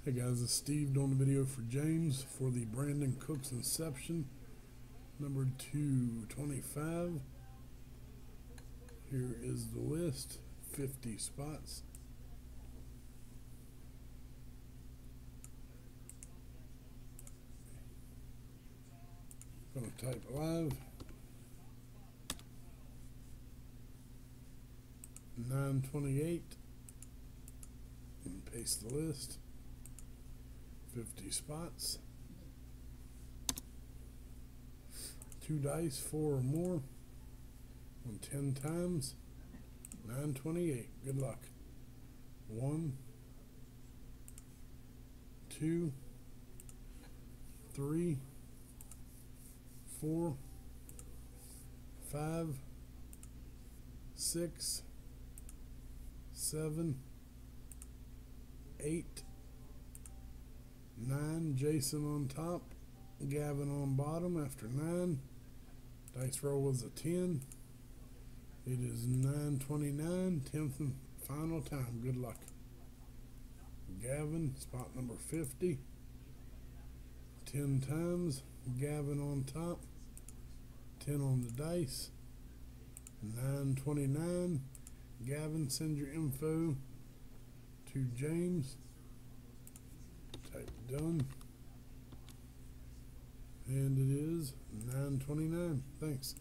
Hey guys, it's Steve doing the video for James for the Brandin Cook's Inception, number 225. Here is the list, 50 spots. Gonna type live. 928 and paste the list. 50 spots. 2 dice, 4 or more. On 10 times. 928. Good luck. 1, 2, 3, 4, 5, 6, 7, 8, 9, Jason on top, Gavin on bottom after 9. Dice roll was a 10. It is 929, 10th and final time. Good luck. Gavin, spot number 50. 10 times, Gavin on top, 10 on the dice. 929, Gavin, send your info to James. Type done. And it is 929. Thanks.